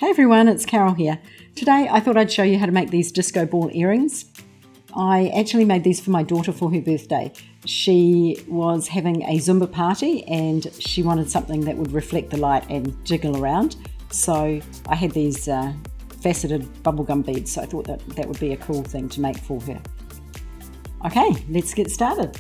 Hey everyone, it's Carol here. Today I thought I'd show you how to make these disco ball earrings. I actually made these for my daughter for her birthday. She was having a Zumba party and she wanted something that would reflect the light and jiggle around. So I had these faceted bubblegum beads, so I thought that would be a cool thing to make for her. Okay, let's get started.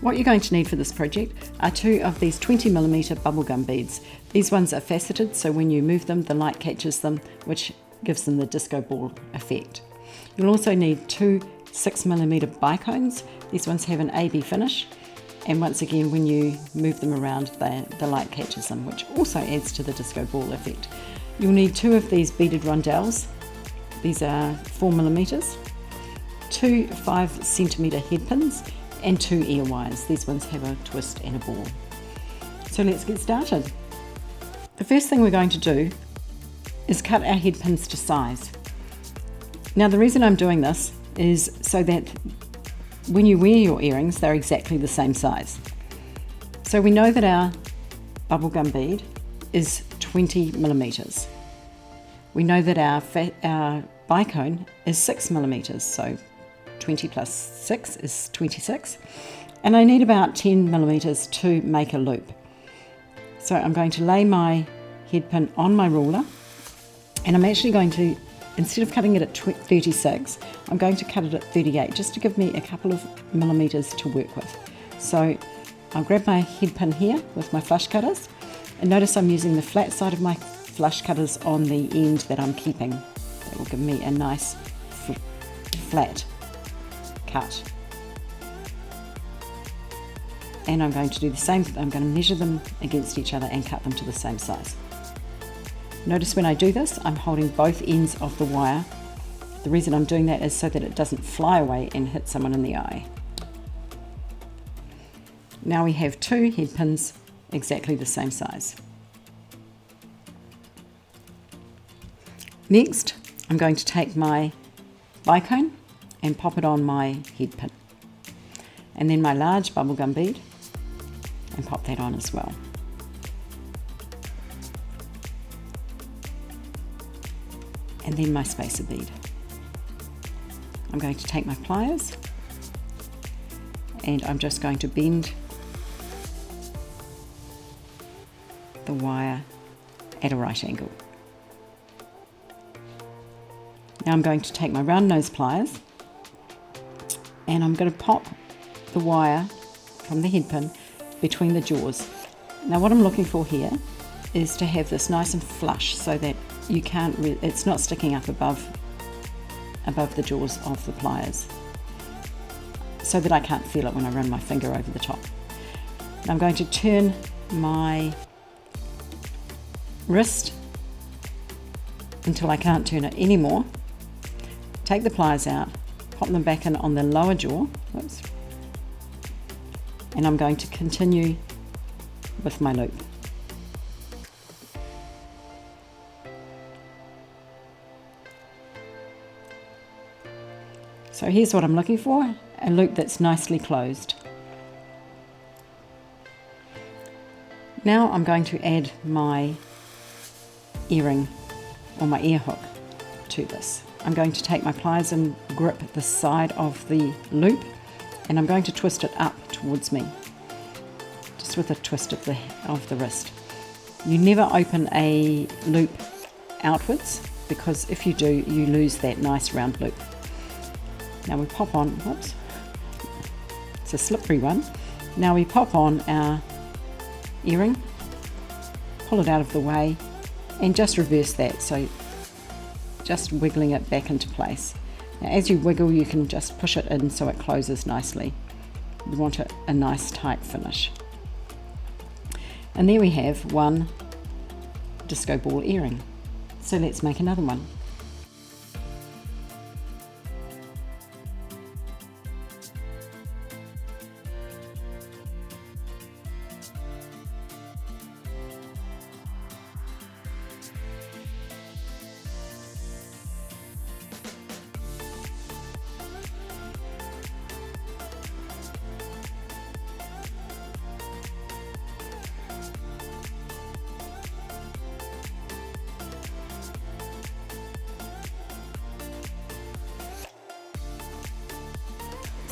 What you're going to need for this project are two of these 20mm bubblegum beads. These ones are faceted, so when you move them, the light catches them, which gives them the disco ball effect. You'll also need two 6mm bicones. These ones have an AB finish, and once again, when you move them around, the light catches them, which also adds to the disco ball effect. You'll need two of these beaded rondelles. These are 4mm, two 5cm headpins, and two earwires. These ones have a twist and a ball. So let's get started. The first thing we're going to do is cut our headpins to size. Now the reason I'm doing this is so that when you wear your earrings, they're exactly the same size. So we know that our bubblegum bead is 20mm. We know that our bicone is 6mm, so 20 plus 6 is 26, and I need about 10mm to make a loop. So I'm going to lay my headpin on my ruler, and I'm actually going to, instead of cutting it at 36, I'm going to cut it at 38 just to give me a couple of millimeters to work with. So I'll grab my headpin here with my flush cutters, and notice I'm using the flat side of my flush cutters on the end that I'm keeping. That will give me a nice flat cut. And I'm going to do the same. I'm going to measure them against each other and cut them to the same size. Notice when I do this, I'm holding both ends of the wire. The reason I'm doing that is so that it doesn't fly away and hit someone in the eye. Now we have two headpins exactly the same size. Next, I'm going to take my bicone and pop it on my headpin, and then my large bubblegum bead, and pop that on as well. And then my spacer bead. I'm going to take my pliers and I'm just going to bend the wire at a right angle. Now I'm going to take my round nose pliers and I'm going to pop the wire from the headpin between the jaws. Now what I'm looking for here is to have this nice and flush so that you can't, it's not sticking up above the jaws of the pliers, so that I can't feel it when I run my finger over the top. Now I'm going to turn my wrist until I can't turn it anymore. Take the pliers out, pop them back in on the lower jaw. Whoops. And I'm going to continue with my loop. So here's what I'm looking for, a loop that's nicely closed. Now I'm going to add my earring or my ear hook to this. I'm going to take my pliers and grip the side of the loop, and I'm going to twist it up towards me, just with a twist of the wrist. You never open a loop outwards, because if you do, you lose that nice round loop. Now we pop on, whoops, it's a slippery one. Now we pop on our earring, pull it out of the way, and just reverse that, so just wiggling it back into place. Now as you wiggle, you can just push it in so it closes nicely. You want a nice tight finish. And there we have one disco ball earring. So let's make another one.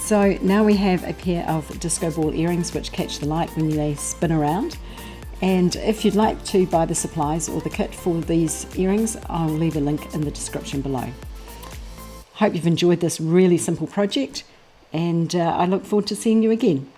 So now we have a pair of disco ball earrings which catch the light when they spin around. And if you'd like to buy the supplies or the kit for these earrings, I'll leave a link in the description below. Hope you've enjoyed this really simple project, and I look forward to seeing you again.